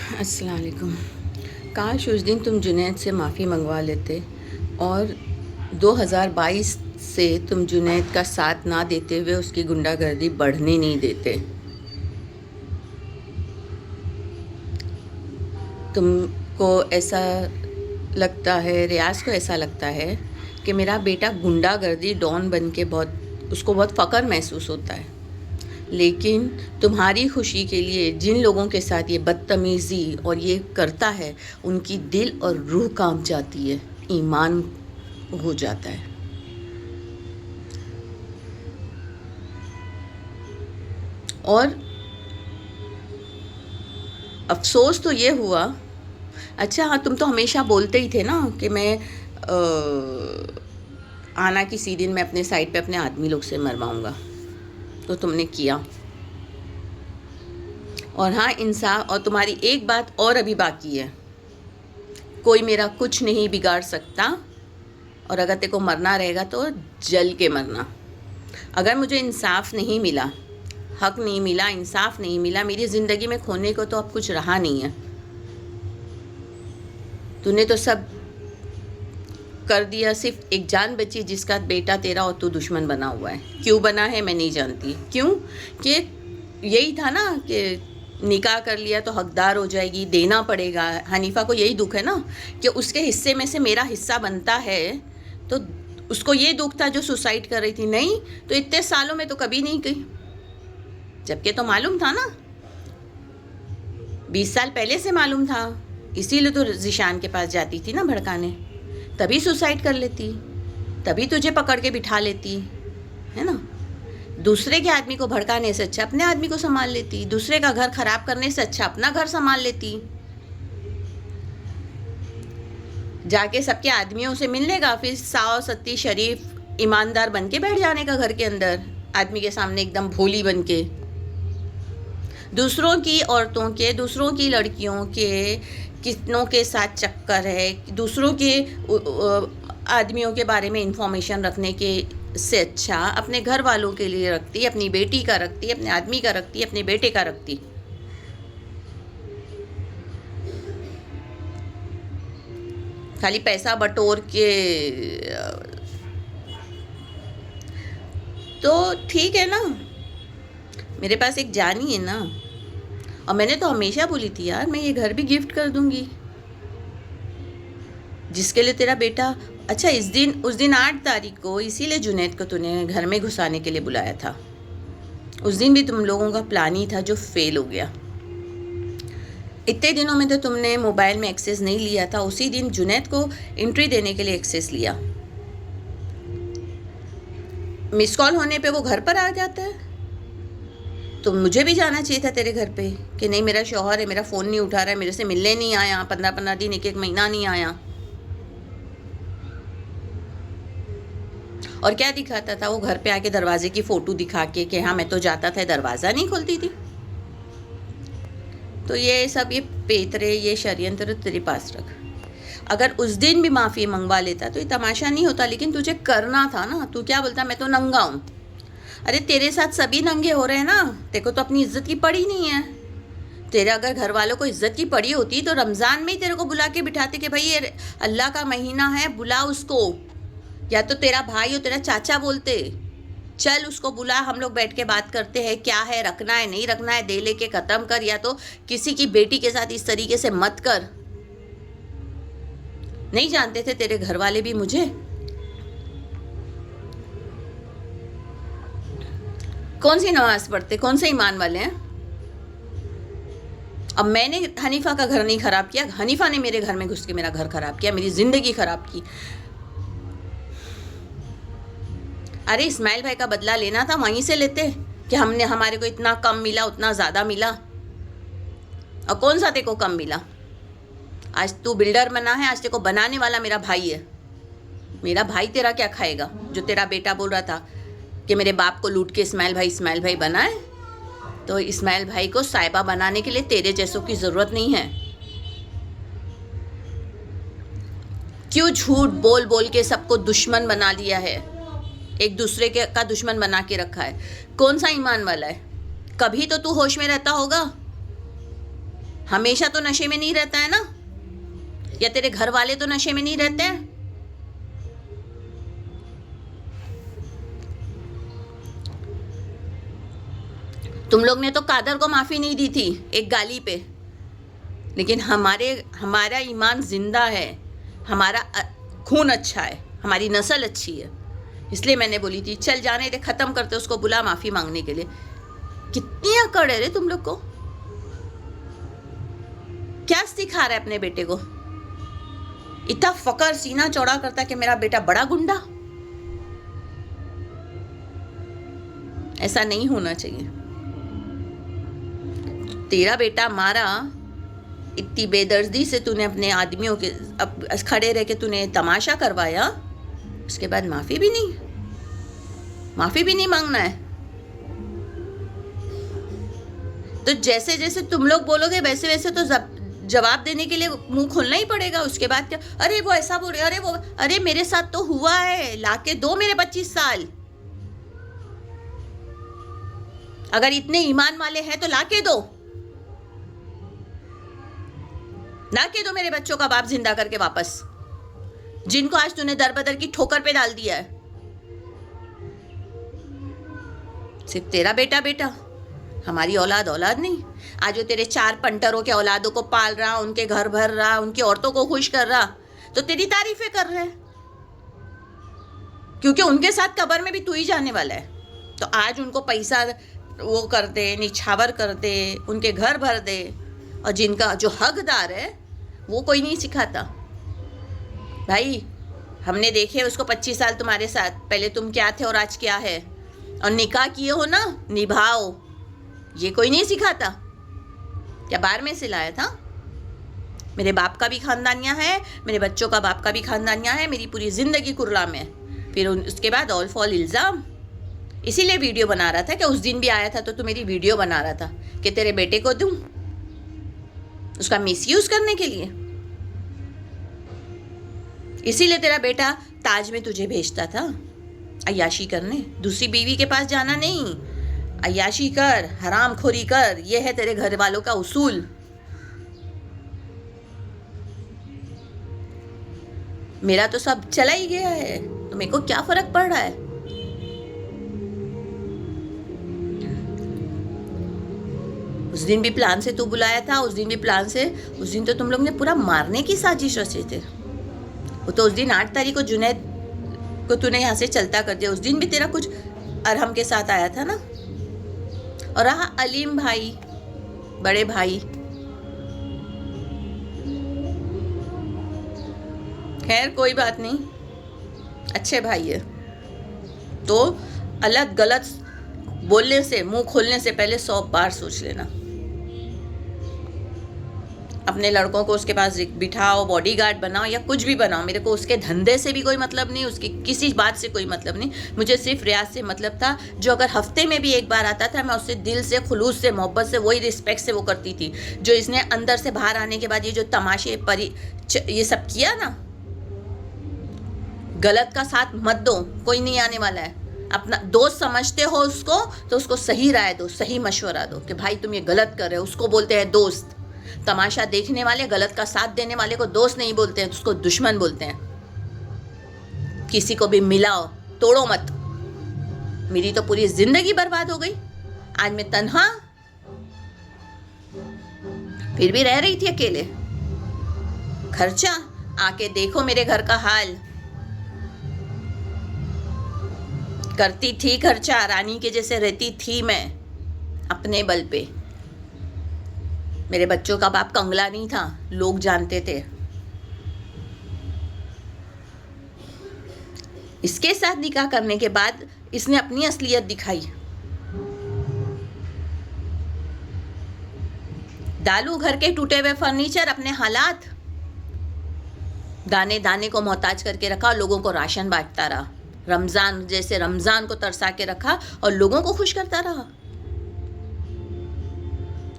अस्सलाम वालेकुम। काश उस दिन तुम जुनैद से माफ़ी मंगवा लेते और 2022 से तुम जुनैद का साथ ना देते हुए उसकी गुंडागर्दी बढ़ने नहीं देते। तुमको ऐसा लगता है, रियाज को ऐसा लगता है कि मेरा बेटा गुंडागर्दी डॉन बन के उसको बहुत फ़ख्र महसूस होता है। लेकिन तुम्हारी खुशी के लिए जिन लोगों के साथ ये बदतमीज़ी और ये करता है, उनकी दिल और रूह कांप जाती है, ईमान हो जाता है। और अफसोस तो ये हुआ। अच्छा हाँ, तुम तो हमेशा बोलते ही थे ना कि मैं आना किसी दिन मैं अपने साइड पे अपने आदमी लोग से मरवाऊँगा, तो तुमने किया। और हाँ, इंसाफ। और तुम्हारी एक बात और अभी बाकी है, कोई मेरा कुछ नहीं बिगाड़ सकता, और अगर तेरे को मरना रहेगा तो जल के मरना। अगर मुझे इंसाफ नहीं मिला, हक नहीं मिला, इंसाफ नहीं मिला, मेरी ज़िंदगी में खोने को तो अब कुछ रहा नहीं है। तूने तो सब कर दिया, सिर्फ एक जान बची जिसका बेटा तेरा और तू दुश्मन बना हुआ है। क्यों बना है मैं नहीं जानती, क्यों कि यही था ना कि निकाह कर लिया तो हकदार हो जाएगी, देना पड़ेगा। हनीफा को यही दुख है ना कि उसके हिस्से में से मेरा हिस्सा बनता है, तो उसको ये दुख था जो सुसाइड कर रही थी। नहीं तो इतने सालों में तो कभी नहीं की, जबकि तो मालूम था ना, 20 साल पहले से मालूम था। इसीलिए तो जिशान के पास जाती थी ना भड़काने, तभी सुसाइड कर लेती, तभी तुझे पकड़ के बिठा लेती, है ना। दूसरे के आदमी को भड़काने से अच्छा अपने आदमी को संभाल लेती, दूसरे का घर खराब करने से अच्छा अपना घर संभाल लेती। जाके सबके आदमियों से मिलने का, फिर साव सत्ती शरीफ ईमानदार बन के बैठ जाने का घर के अंदर, आदमी के सामने एकदम भोली बन के। दूसरों की औरतों के, दूसरों की लड़कियों के कितनों के साथ चक्कर है, दूसरों के आदमियों के बारे में इंफॉर्मेशन रखने के से अच्छा अपने घर वालों के लिए रखती, अपनी बेटी का रखती, अपने आदमी का रखती, अपने बेटे का रखती। खाली पैसा बटोर के। तो ठीक है ना, मेरे पास एक जानी है ना, और मैंने तो हमेशा बोली थी यार मैं ये घर भी गिफ्ट कर दूंगी जिसके लिए तेरा बेटा। अच्छा उस दिन 8 तारीख को इसीलिए जुनैद को तूने घर में घुसाने के लिए बुलाया था। उस दिन भी तुम लोगों का प्लान ही था जो फेल हो गया। इतने दिनों में तो तुमने मोबाइल में एक्सेस नहीं लिया था, उसी दिन जुनैद को एंट्री देने के लिए एक्सेस लिया। मिस कॉल होने पे वो घर पर आ जाता है, तो मुझे भी जाना चाहिए था तेरे घर पे कि नहीं मेरा शौहर है, मेरा फ़ोन नहीं उठा रहा है, मेरे से मिलने नहीं आया, 15-15 दिन, एक महीना नहीं आया। और क्या दिखाता था वो, घर पे आके दरवाजे की फ़ोटो दिखा के कि हाँ मैं तो जाता था, दरवाज़ा नहीं खोलती थी। तो ये सब ये पेतरे, ये षड्यंत्र तेरे पास रख। अगर उस दिन भी माफ़ी मंगवा लेता तो ये तमाशा नहीं होता, लेकिन तुझे करना था ना। तू क्या बोलता मैं तो नंगा हूँ। अरे तेरे साथ सभी नंगे हो रहे हैं ना, तेरे को तो अपनी इज्जत की पड़ी नहीं है। तेरे अगर घर वालों को इज्जत की पड़ी होती तो रमज़ान में ही तेरे को बुला के बिठाते कि भाई ये अल्लाह का महीना है, बुला उसको। या तो तेरा भाई और तेरा चाचा बोलते चल उसको बुला, हम लोग बैठ के बात करते हैं, क्या है, रखना है नहीं रखना है, दे लेके ख़त्म कर। या तो किसी की बेटी के साथ इस तरीके से मत कर। नहीं जानते थे तेरे घर वाले भी मुझे? कौन सी नमाज पढ़ते, कौन से ईमान वाले हैं? अब मैंने हनीफा का घर नहीं ख़राब किया, हनीफा ने मेरे घर में घुस के मेरा घर ख़राब किया, मेरी ज़िंदगी ख़राब की। अरे इस्माइल भाई का बदला लेना था, वहीं से लेते कि हमारे को इतना कम मिला, उतना ज़्यादा मिला। और कौन सा तेरे को कम मिला? आज तू बिल्डर बना है, आज तेरे को बनाने वाला मेरा भाई है। मेरा भाई तेरा क्या खाएगा? जो तेरा बेटा बोल रहा था कि मेरे बाप को लूट के इस्माइल भाई बना है, तो इस्माइल भाई को साहिबा बनाने के लिए तेरे जैसों की ज़रूरत नहीं है। क्यों झूठ बोल बोल के सबको दुश्मन बना लिया है, एक दूसरे के का दुश्मन बना के रखा है? कौन सा ईमान वाला है? कभी तो तू होश में रहता होगा। हमेशा तो नशे में नहीं रहता है ना, या तेरे घर वाले तो नशे में नहीं रहते हैं। तुम लोग ने तो कादर को माफी नहीं दी थी एक गाली पे, लेकिन हमारा ईमान जिंदा है, हमारा खून अच्छा है, हमारी नस्ल अच्छी है, इसलिए मैंने बोली थी चल जाने दे, खत्म करते, उसको बुला माफी मांगने के लिए। कितनी अकड़ है रे तुम लोग को। क्या सिखा रहा है अपने बेटे को? इतना फकर सीना चौड़ा करता है कि मेरा बेटा बड़ा गुंडा। ऐसा नहीं होना चाहिए। तेरा बेटा मारा, इतनी बेदर्दी से तूने अपने आदमियों के खड़े रह के तूने तमाशा करवाया, उसके बाद माफी भी नहीं मांगना है। तो जैसे जैसे तुम लोग बोलोगे वैसे वैसे तो जवाब देने के लिए मुंह खोलना ही पड़ेगा। उसके बाद क्या, अरे वो ऐसा बोल रहे, अरे मेरे साथ तो हुआ है, लाके दो मेरे 25 साल। अगर इतने ईमान वाले हैं तो लाके दो मेरे बच्चों का बाप जिंदा करके वापस, जिनको आज तूने दर बदर की ठोकर पे डाल दिया है। सिर्फ तेरा बेटा, हमारी औलाद नहीं। आज वो तेरे 4 पंटरों के औलादों को पाल रहा, उनके घर भर रहा, उनकी औरतों को खुश कर रहा, तो तेरी तारीफें कर रहे हैं, क्योंकि उनके साथ कब्र में भी तू ही जाने वाला है। तो आज उनको पैसा वो कर दे, निछावर कर दे, उनके घर भर दे, और जिनका जो हकदार है वो कोई नहीं सिखाता। भाई हमने देखे उसको 25 साल तुम्हारे साथ, पहले तुम क्या थे और आज क्या है, और निकाह किए हो ना, निभाओ, ये कोई नहीं सिखाता। क्या बाहर में से लाया था? मेरे बाप का भी खानदानिया है, मेरे बच्चों का बाप का भी खानदानिया है, मेरी पूरी ज़िंदगी कुर्ला में। फिर उसके बाद ऑल फॉल इल्ज़ाम। इसीलिए वीडियो बना रहा था कि उस दिन भी आया था तो मेरी वीडियो बना रहा था कि तेरे बेटे को दूं, उसका मिसयूज़ करने के लिए। इसीलिए तेरा बेटा ताज में तुझे भेजता था अय्याशी करने, दूसरी बीवी के पास जाना नहीं, अय्याशी कर, हरामखोरी कर, ये है तेरे घर वालों का उसूल। मेरा तो सब चला ही गया है, तो मेरे को क्या फर्क पड़ रहा है? उस दिन भी प्लान से तू बुलाया था, उस दिन तो तुम लोग ने पूरा मारने की साजिश रचे थे। वो तो उस दिन 8 तारीख को जुनैद को तूने यहाँ से चलता कर दिया। उस दिन भी तेरा कुछ अरहम के साथ आया था ना। और रहा अलीम भाई, बड़े भाई, खैर कोई बात नहीं, अच्छे भाई है। तो अलग गलत बोलने से, मुंह खोलने से पहले 100 बार सोच लेना। अपने लड़कों को उसके पास बिठाओ, बॉडीगार्ड बनाओ या कुछ भी बनाओ, मेरे को उसके धंधे से भी कोई मतलब नहीं, उसकी किसी बात से कोई मतलब नहीं। मुझे सिर्फ रियाज से मतलब था, जो अगर हफ्ते में भी एक बार आता था, मैं उससे दिल से, खुलूस से, मोहब्बत से, वही रिस्पेक्ट से वो करती थी। जो इसने अंदर से बाहर आने के बाद ये जो तमाशे ये सब किया ना, गलत का साथ मत दो, कोई नहीं आने वाला है। अपना दोस्त समझते हो उसको, तो उसको सही राय दो, सही मशवरा दो कि भाई तुम ये गलत कर रहे हो, उसको बोलते हैं दोस्त। तमाशा देखने वाले, गलत का साथ देने वाले को दोस्त नहीं बोलते हैं, उसको दुश्मन बोलते हैं। किसी को भी मिलाओ, तोड़ो मत। मेरी तो पूरी जिंदगी बर्बाद हो गई। आज मैं तन्हा, फिर भी रह रही थी अकेले। खर्चा, आके देखो मेरे घर का हाल। करती थी खर्चा, रानी के जैसे रहती थी मैं, अपने बल पे। मेरे बच्चों का बाप कंगला नहीं था, लोग जानते थे। इसके साथ निकाह करने के बाद इसने अपनी असलियत दिखाई। डालू घर के टूटे हुए फर्नीचर, अपने हालात, दाने दाने को मोहताज करके रखा और लोगों को राशन बांटता रहा। रमजान जैसे रमजान को तरसा के रखा और लोगों को खुश करता रहा।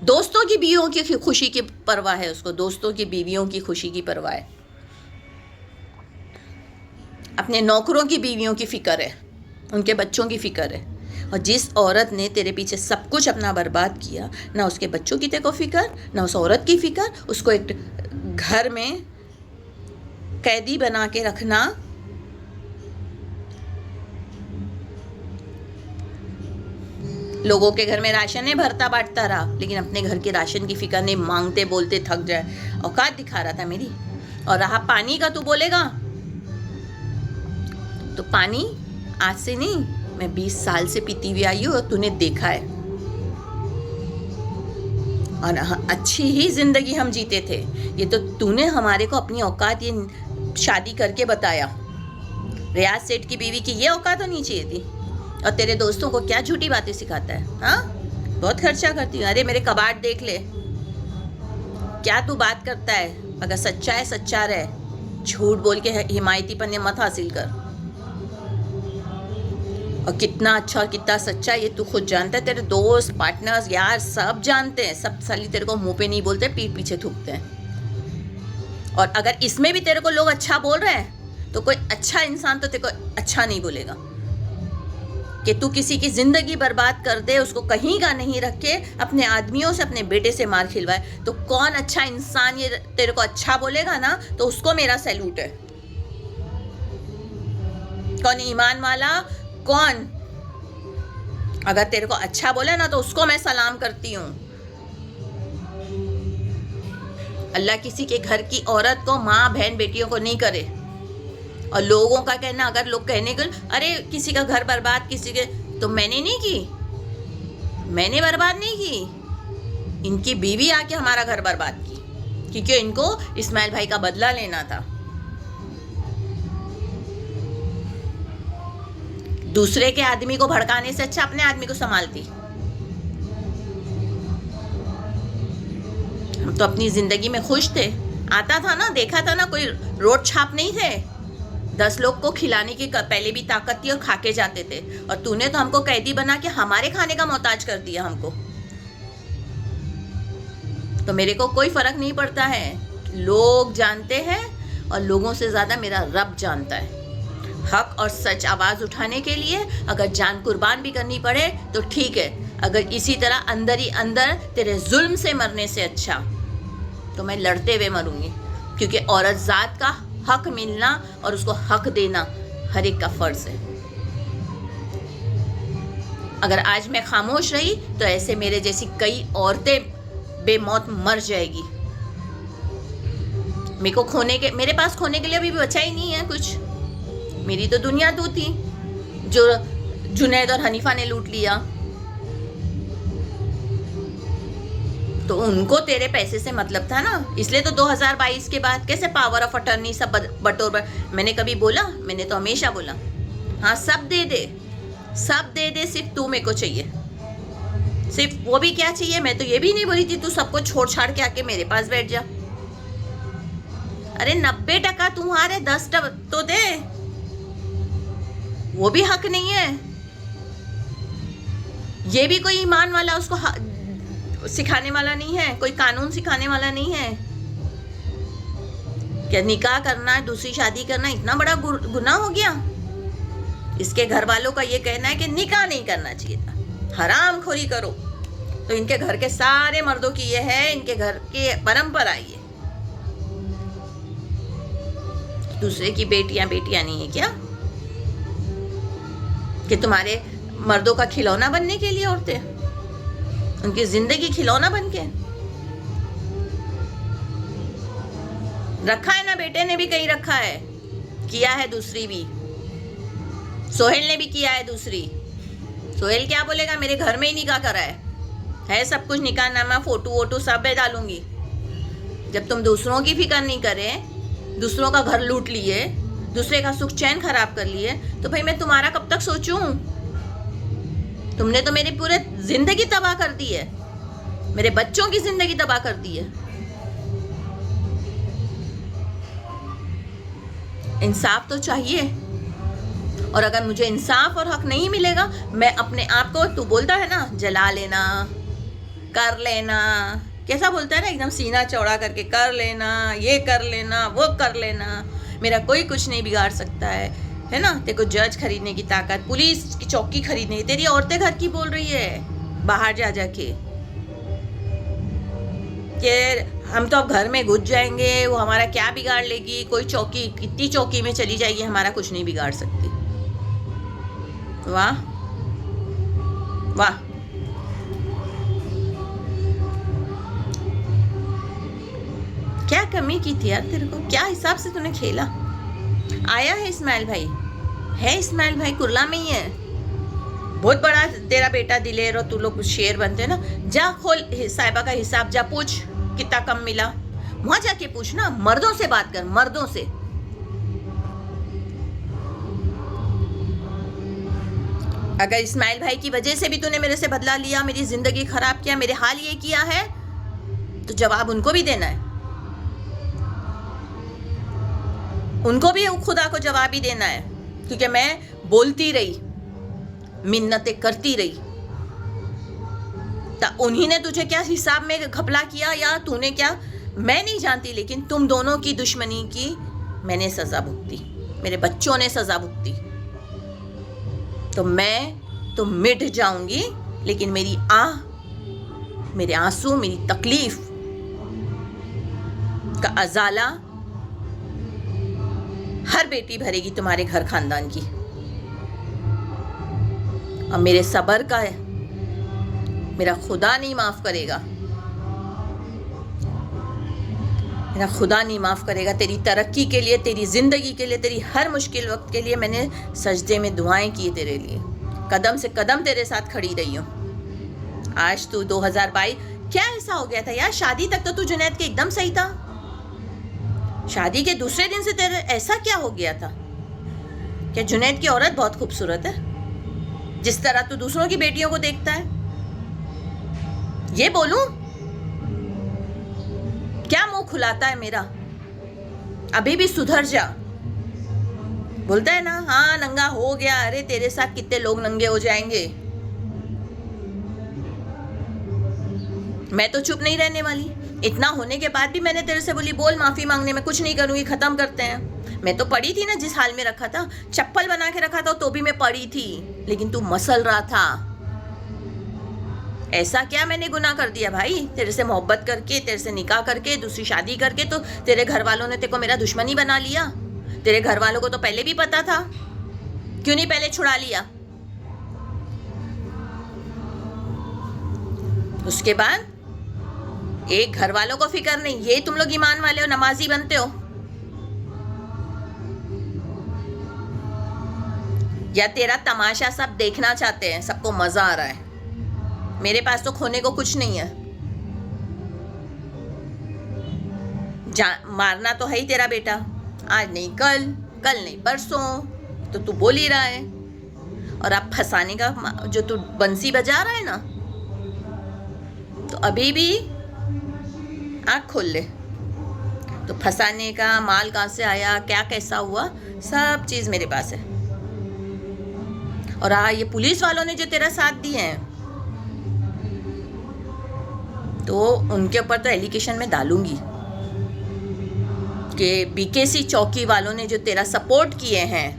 दोस्तों की बीवियों की खुशी की परवाह है उसको, दोस्तों की बीवियों की खुशी की परवाह है। अपने नौकरों की बीवियों की फिक्र है, उनके बच्चों की फिक्र है। और जिस औरत ने तेरे पीछे सब कुछ अपना बर्बाद किया, ना उसके बच्चों की तेरे को फिक्र, ना उस औरत की फिक्र, उसको एक घर में कैदी बना के रखना, लोगों के घर में राशन नहीं भरता बांटता रहा, लेकिन अपने घर के राशन की फिक्र नहीं, मांगते बोलते थक जाए, औकात दिखा रहा था मेरी। और रहा पानी का, तू बोलेगा तो पानी आज से नहीं, मैं 20 साल से पीती हुई आई हूँ और तूने देखा है। और अच्छी ही जिंदगी हम जीते थे, ये तो तूने हमारे को अपनी औकात ये शादी करके बताया। रियाज सेठ की बीवी की ये औकात होनी चाहिए थी। और तेरे दोस्तों को क्या झूठी बातें सिखाता है, हाँ? बहुत खर्चा करती हूँ। अरे मेरे कबाड़ देख ले, क्या तू बात करता है? अगर सच्चा है सच्चा रहे, झूठ बोल के हिमायतीपन मत हासिल कर। और कितना अच्छा और कितना सच्चा ये तू खुद जानता है, तेरे दोस्त पार्टनर्स यार सब जानते हैं, सब साली तेरे को मुंह पे नहीं बोलते, पीठ पीछे थूकते हैं। और अगर इसमें भी तेरे को लोग अच्छा बोल रहे हैं तो कोई अच्छा इंसान तो तेरे को अच्छा नहीं बोलेगा। कि तू किसी की जिंदगी बर्बाद कर दे, उसको कहीं का नहीं रख के अपने आदमियों से, अपने बेटे से मार खिलवाए, तो कौन अच्छा इंसान ये तेरे को अच्छा बोलेगा ना, तो उसको मेरा सैल्यूट है। कौन ईमान वाला, कौन अगर तेरे को अच्छा बोले ना तो उसको मैं सलाम करती हूँ। अल्लाह किसी के घर की औरत को, माँ बहन बेटियों को नहीं करे। और लोगों का कहना, अगर लोग कहने के अरे किसी का घर बर्बाद, किसी के, तो मैंने नहीं की, मैंने बर्बाद नहीं की, इनकी बीवी आके हमारा घर बर्बाद की, क्योंकि इनको इस्माइल भाई का बदला लेना था। दूसरे के आदमी को भड़काने से अच्छा अपने आदमी को संभालती। हम तो अपनी जिंदगी में खुश थे, आता था ना, देखा था ना, कोई रोड छाप नहीं थे, 10 लोग को खिलाने की पहले भी ताकत थी और खा के जाते थे। और तूने तो हमको कैदी बना के हमारे खाने का मोहताज कर दिया हमको। तो मेरे को कोई फर्क नहीं पड़ता है, लोग जानते हैं और लोगों से ज्यादा मेरा रब जानता है। हक और सच आवाज उठाने के लिए अगर जान कुर्बान भी करनी पड़े तो ठीक है, अगर इसी तरह अंदर ही अंदर तेरे जुल्म से मरने से अच्छा तो मैं लड़ते हुए मरूंगी, क्योंकि औरत जात का हक मिलना और उसको हक देना हर एक का फर्ज है। अगर आज मैं खामोश रही तो ऐसे मेरे जैसी कई औरतें बेमौत मर जाएगी। मेरे को खोने के, मेरे पास खोने के लिए अभी भी बचा ही नहीं है कुछ। मेरी तो दुनिया तू थी जो जुनैद और हनीफा ने लूट लिया, तो उनको तेरे पैसे से मतलब था ना, इसलिए तो 2022 के बाद कैसे पावर ऑफ अटर्नी सब बटोर। मैंने कभी बोला? मैंने तो हमेशा बोला, हाँ सब दे दे, सब दे दे, सिर्फ तू मेरे को चाहिए। सिर्फ वो भी क्या चाहिए, मैं तो ये भी नहीं बोली थी तू सबको छोड़ छाड़ के आके मेरे पास बैठ जा। अरे 90% तुम्हारे, 10 तो दे, वो भी हक नहीं है। ये भी कोई ईमान वाला उसको सिखाने वाला नहीं है, कोई कानून सिखाने वाला नहीं है। क्या निकाह करना, दूसरी शादी करना इतना बड़ा गुनाह हो गया? इसके घर वालों का ये कहना है कि निकाह नहीं करना चाहिए था, हराम खोरी करो। तो इनके घर के सारे मर्दों की ये है, इनके घर की परंपरा ये। दूसरे की बेटियां नहीं है क्या कि तुम्हारे मर्दों का खिलौना बनने के लिए औरतें, उनकी जिंदगी खिलौना बन के रखा है ना? बेटे ने भी कहीं रखा है, किया है, दूसरी भी, सोहेल ने भी किया है दूसरी। सोहेल क्या बोलेगा, मेरे घर में ही निकाह करा है सब कुछ, निकाह नामा फोटो वोटो सब मैं डालूंगी। जब तुम दूसरों की फिक्र नहीं करे, दूसरों का घर लूट लिए, दूसरे का सुख चैन खराब कर लिए, तो भाई मैं तुम्हारा कब तक सोचूं? तुमने तो मेरी पूरी जिंदगी तबाह कर दी है, मेरे बच्चों की जिंदगी तबाह कर दी है। इंसाफ तो चाहिए, और अगर मुझे इंसाफ और हक नहीं मिलेगा, मैं अपने आप को, तू बोलता है ना, जला लेना, कर लेना, कैसा बोलता है ना, एकदम सीना चौड़ा करके कर लेना, ये कर लेना, वो कर लेना, मेरा कोई कुछ नहीं बिगाड़ सकता है। है ना, तेरे को जज खरीदने की ताकत, पुलिस की चौकी खरीदने की, तेरी औरतें घर की बोल रही है बाहर जा जाके कि हम तो अब घर में घुस जाएंगे, वो हमारा क्या बिगाड़ लेगी, कोई चौकी कितनी चौकी में चली जाएगी, हमारा कुछ नहीं बिगाड़ सकती। वाह वाह, क्या कमी की थी यार तेरे को, क्या हिसाब से तूने खेला। आया है इस्माइल भाई, है इस्माइल भाई कुर्ला में ही है, बहुत बड़ा तेरा बेटा दिलेर और तू लोग शेर बनते हैं ना। जा खोल साहिबा का हिसाब, जा पूछ कितना कम मिला, वहां जाके पूछ ना, मर्दों से बात कर, मर्दों से। अगर इस्माइल भाई की वजह से भी तूने मेरे से बदला लिया, मेरी जिंदगी खराब किया, मेरे हाल ये किया है, तो जवाब उनको भी देना है, उनको भी खुदा को जवाब ही देना है, क्योंकि मैं बोलती रही, मिन्नतें करती रही, तो उन्हीं ने तुझे क्या हिसाब में घपला किया या तूने क्या, मैं नहीं जानती, लेकिन तुम दोनों की दुश्मनी की मैंने सजा भुगती, मेरे बच्चों ने सजा भुगती। तो मैं तो मिट जाऊंगी, लेकिन मेरी मेरे आंसू, मेरी तकलीफ का अजाला हर बेटी भरेगी तुम्हारे घर खानदान की। और मेरे सब्र का है, मेरा खुदा नहीं माफ करेगा, मेरा खुदा नहीं माफ करेगा। तेरी तरक्की के लिए, तेरी जिंदगी के लिए, तेरी हर मुश्किल वक्त के लिए मैंने सजदे में दुआएं की तेरे लिए, कदम से कदम तेरे साथ खड़ी रही हूँ। आज तू 2022, क्या ऐसा हो गया था यार, शादी तक तो तू जुनैद के एकदम सही था, शादी के दूसरे दिन से तेरे ऐसा क्या हो गया था? क्या जुनैद की औरत बहुत खूबसूरत है, जिस तरह तू दूसरों की बेटियों को देखता है? ये बोलूं, क्या मुंह खुलाता है मेरा? अभी भी सुधर जा। बोलता है ना, हाँ नंगा हो गया, अरे तेरे साथ कितने लोग नंगे हो जाएंगे। मैं तो चुप नहीं रहने वाली, इतना होने के बाद भी मैंने तेरे से बोली, बोल माफी मांगने में कुछ नहीं करूंगी, खत्म करते हैं। मैं तो पड़ी थी ना, जिस हाल में रखा था, चप्पल बना के रखा था तो भी मैं पड़ी थी, लेकिन तू मसल रहा था। ऐसा क्या मैंने गुनाह कर दिया भाई? तेरे से मोहब्बत करके, तेरे से निकाह करके, दूसरी शादी करके तो तेरे घर वालों ने तेरे को मेरा दुश्मन ही बना लिया। तेरे घर वालों को तो पहले भी पता था, क्यों नहीं पहले छुड़ा लिया? उसके बाद एक घर वालों को फिक्र नहीं, ये तुम लोग ईमान वाले हो, नमाजी बनते हो, या तेरा तमाशा सब देखना चाहते हैं, सबको मजा आ रहा है? मेरे पास तो खोने को कुछ नहीं है, मारना तो है ही तेरा बेटा, आज नहीं कल, कल नहीं परसों, तो तू बोल ही रहा है। और अब फंसाने का जो तू बंसी बजा रहा है ना, तो अभी भी आँख खोल ले, तो फंसाने का माल कहाँ से आया, क्या कैसा हुआ, सब चीज़ मेरे पास है। और ये पुलिस वालों ने जो तेरा साथ दिए हैं, तो उनके ऊपर तो एलिगेशन में डालूंगी कि बीकेसी चौकी वालों ने जो तेरा सपोर्ट किए हैं,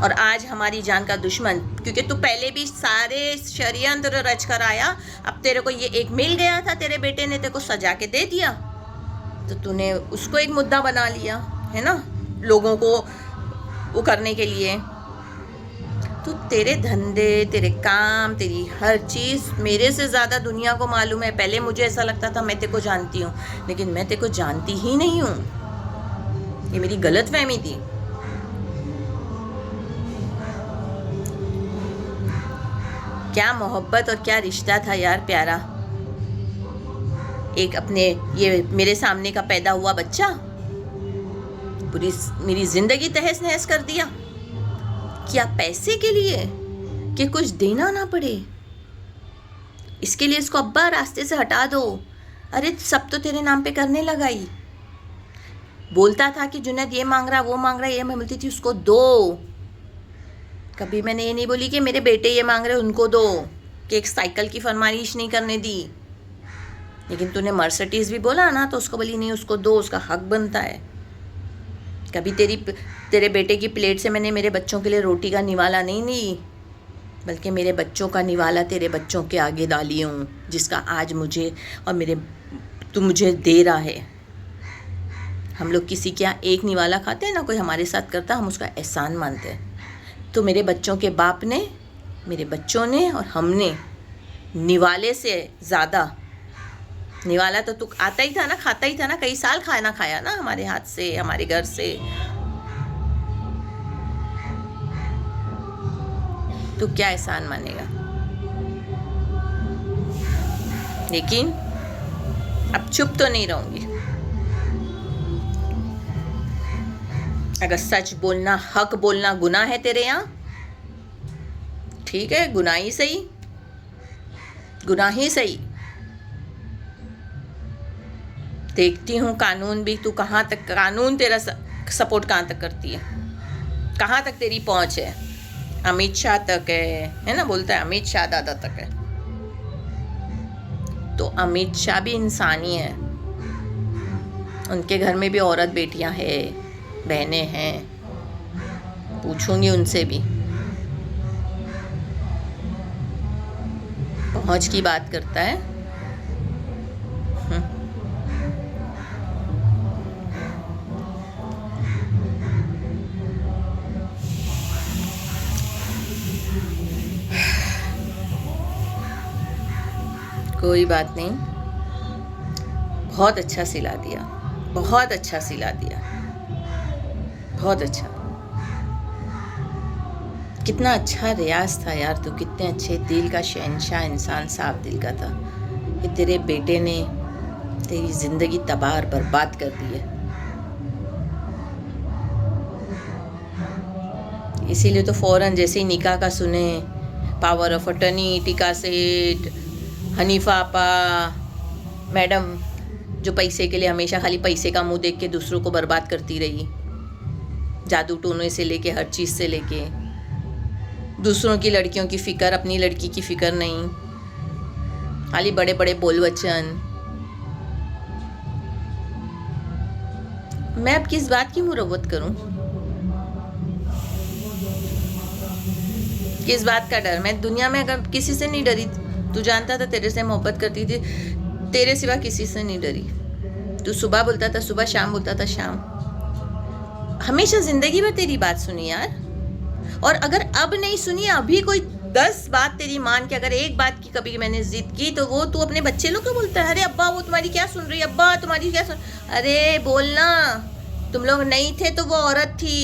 और आज हमारी जान का दुश्मन, क्योंकि तू पहले भी सारे षड्यंत्र रच कर आया, अब तेरे को ये एक मिल गया था, तेरे बेटे ने तेरे को सजा के दे दिया, तो तूने उसको एक मुद्दा बना लिया है ना, लोगों को वो करने के लिए। तो तेरे धंधे, तेरे काम, तेरी हर चीज़ मेरे से ज़्यादा दुनिया को मालूम है। पहले मुझे ऐसा लगता था मैं तेरे को जानती हूँ, लेकिन मैं तेरे को जानती ही नहीं हूँ, ये मेरी गलतफहमी थी। क्या मोहब्बत और क्या रिश्ता था यार प्यारा, एक अपने ये मेरे सामने का पैदा हुआ बच्चा पूरी मेरी जिंदगी तहस नहस कर दिया। क्या पैसे के लिए, कि कुछ देना ना पड़े, इसके लिए इसको अब्बा रास्ते से हटा दो। अरे सब तो तेरे नाम पे करने लगा ही, बोलता था कि जुनैद ये मांग रहा, वो मांग रहा, ये मैं बोलती थी उसको दो। कभी मैंने ये नहीं बोली कि मेरे बेटे ये मांग रहे उनको दो, कि एक साइकिल की फरमाइश नहीं करने दी। लेकिन तूने मर्सिडीज भी बोला ना, तो उसको बोली नहीं उसको दो, उसका हक बनता है। कभी तेरे बेटे की प्लेट से मैंने मेरे बच्चों के लिए रोटी का निवाला नहीं ली, बल्कि मेरे बच्चों का निवाला तेरे बच्चों के आगे डाली हूँ, जिसका आज मुझे और मेरे तू मुझे दे रहा है। हम लोग किसी के यहाँ एक निवाला खाते हैं ना, कोई हमारे साथ करता, हम उसका एहसान मानते हैं। तो मेरे बच्चों के बाप ने, मेरे बच्चों ने और हमने निवाले से ज़्यादा, निवाला तो तू आता ही था ना, खाता ही था ना, कई साल खाना खाया ना हमारे हाथ से, हमारे घर से। तू क्या एहसान मानेगा? लेकिन अब चुप तो नहीं रहूंगी। अगर सच बोलना, हक बोलना गुनाह है तेरे यहाँ, ठीक है, गुनाह ही सही, गुनाह ही सही। देखती हूँ कानून भी, तू कहाँ तक, कानून तेरा सपोर्ट कहाँ तक करती है, कहाँ तक तेरी पहुँच है। अमित शाह तक है ना, बोलता है अमित शाह दादा तक है। तो अमित शाह भी इंसानी है, उनके घर में भी औरत बेटियां हैं, बहनें हैं, पूछूंगी उनसे भी। पहुंच की बात करता है। कोई बात नहीं, बहुत अच्छा सिला दिया, बहुत अच्छा सिला दिया, बहुत अच्छा। कितना अच्छा रियाज था यार, तू कितने अच्छे दिल का शहंशाह इंसान, साफ दिल का था। ये तेरे बेटे ने तेरी ज़िंदगी तबाह और बर्बाद कर दी है। इसीलिए तो फ़ौरन जैसे ही निकाह का सुने, पावर ऑफ अटर्नी, टीका सेठ, हनीफा आपा, मैडम जो पैसे के लिए हमेशा खाली पैसे का मुंह देख के दूसरों को बर्बाद करती रही, जादू टोने से लेके हर चीज़ से लेके, दूसरों की लड़कियों की फ़िक्र, अपनी लड़की की फ़िक्र नहीं, खाली बड़े बड़े बोल वचन। मैं अब किस बात की मुरव्वत करूं? किस बात का डर? मैं दुनिया में अगर किसी से नहीं डरी, तू जानता था तेरे से मोहब्बत करती थी, तेरे सिवा किसी से नहीं डरी। तू सुबह बोलता था सुबह, शाम बोलता था शाम, हमेशा ज़िंदगी भर तेरी बात सुनी यार। और अगर अब नहीं सुनी, अभी कोई 10 बात तेरी मान के, अगर एक बात की कभी मैंने जिद की, तो वो तू अपने बच्चे लोग को बोलता है, अरे अब्बा वो तुम्हारी क्या सुन रही है, अब्बा तुम्हारी क्या सुन। अरे बोलना, तुम लोग नहीं थे तो वो औरत थी।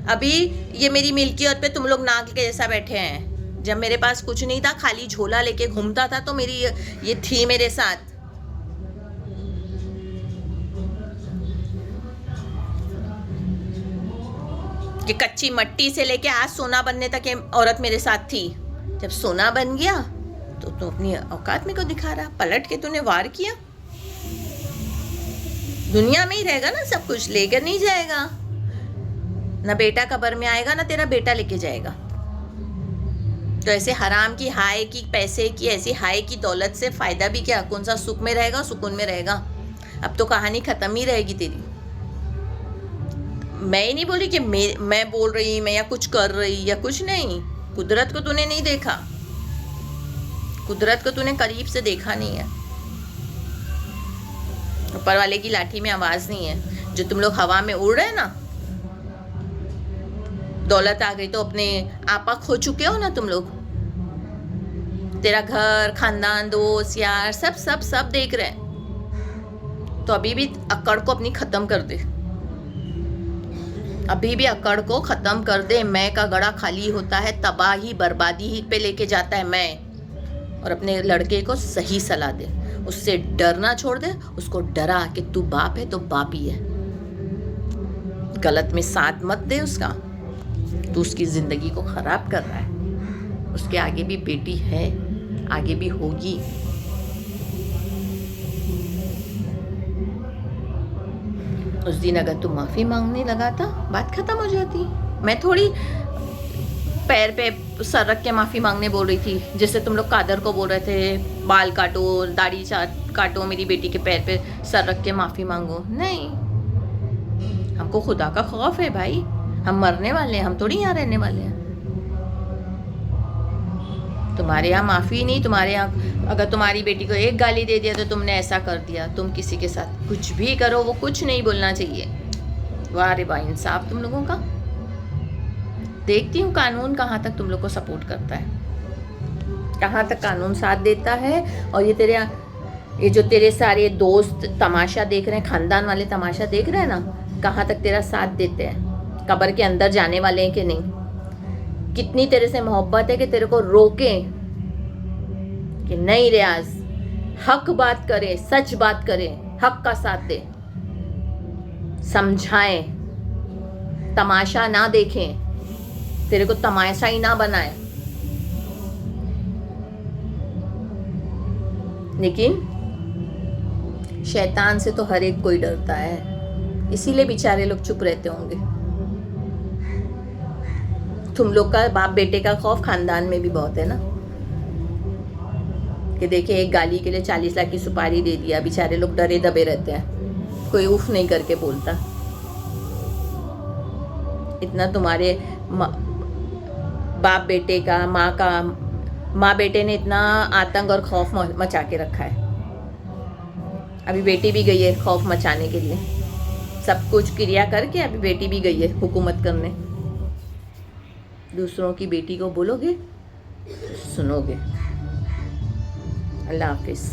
अभी ये मेरी मिल्कियत पे तुम लोग नाक के जैसा बैठे हैं। जब मेरे पास कुछ नहीं था, खाली झोला लेके घूमता था, तो मेरी ये थी मेरे साथ। कि कच्ची मट्टी से लेके आज सोना बनने तक ये औरत मेरे साथ थी। जब सोना बन गया तो तू अपनी औकात में को दिखा रहा, पलट के तूने वार किया। दुनिया में ही रहेगा ना, सब कुछ लेकर नहीं जाएगा। ना बेटा कब्र में आएगा, ना तेरा बेटा लेके जाएगा। तो ऐसे हराम की, हाय की, पैसे की, ऐसी हाय की दौलत से फ़ायदा भी क्या? कौन सा सुख में रहेगा, सुकून में रहेगा? अब तो कहानी ख़त्म ही रहेगी तेरी। मैं ही नहीं बोली कि मैं बोल रही, मैं या कुछ कर रही या कुछ नहीं। कुदरत को तूने नहीं देखा, कुदरत को तूने करीब से देखा नहीं है। ऊपर वाले की लाठी में आवाज़ नहीं है। जो तुम लोग हवा में उड़ रहे ना, दौलत आ गई तो अपने आपा खो चुके हो ना तुम लोग। तेरा घर, खानदान, दोस्त, यार, सब सब सब देख रहे हैं। तो अभी भी अकड़ को अपनी ख़त्म कर दे, अभी भी अकड़ को ख़त्म कर दे। मैं का गड़ा खाली होता है, तबाही बर्बादी ही पे लेके जाता है मैं। और अपने लड़के को सही सलाह दे, उससे डरना छोड़ दे। उसको डरा कि तू बाप है तो बाप ही है, गलत में साथ मत दे उसका। तू उसकी ज़िंदगी को ख़राब कर रहा है। उसके आगे भी बेटी है, आगे भी होगी। उस दिन अगर तू माफ़ी मांगने लगा था, बात ख़त्म हो जाती। मैं थोड़ी पैर पे सर रख के माफ़ी मांगने बोल रही थी, जैसे तुम लोग कादर को बोल रहे थे बाल काटो, दाढ़ी काटो, मेरी बेटी के पैर पे सर रख के माफ़ी मांगो। नहीं, हमको खुदा का खौफ है भाई, हम मरने वाले हैं, हम थोड़ी यहाँ रहने वाले हैं। तुम्हारे यहाँ माफ़ी नहीं, तुम्हारे यहाँ अगर तुम्हारी बेटी को एक गाली दे दिया तो तुमने ऐसा कर दिया, तुम किसी के साथ कुछ भी करो वो कुछ नहीं बोलना चाहिए। वाह रे वाह, इंसाफ तुम लोगों का। देखती हूँ कानून कहाँ तक तुम लोग को सपोर्ट करता है, कहाँ तक कानून साथ देता है। और ये जो तेरे सारे दोस्त तमाशा देख रहे हैं, खानदान वाले तमाशा देख रहे हैं ना, कहाँ तक तेरा साथ देते हैं, कब्र के अंदर जाने वाले हैं कि नहीं, कितनी तेरे से मोहब्बत है कि तेरे को रोकें कि नहीं रियाज, हक बात करें, सच बात करें, हक का साथ दे, समझाएं, तमाशा ना देखें, तेरे को तमाशा ही ना बनाए। लेकिन शैतान से तो हर एक कोई डरता है, इसीलिए बेचारे लोग चुप रहते होंगे। तुम लोग का बाप बेटे का खौफ खानदान में भी बहुत है ना, कि देखिए एक गाली के लिए 40 लाख की सुपारी दे दिया, बेचारे लोग डरे दबे रहते हैं, कोई उफ नहीं करके बोलता। इतना तुम्हारे बाप बेटे का, माँ बेटे ने इतना आतंक और खौफ मचा के रखा है। अभी बेटी भी गई है खौफ मचाने के लिए, सब कुछ क्रिया करके अभी बेटी भी गई है हुकूमत करने। दूसरों की बेटी को बोलोगे तो सुनोगे। अल्लाह हाफिज़।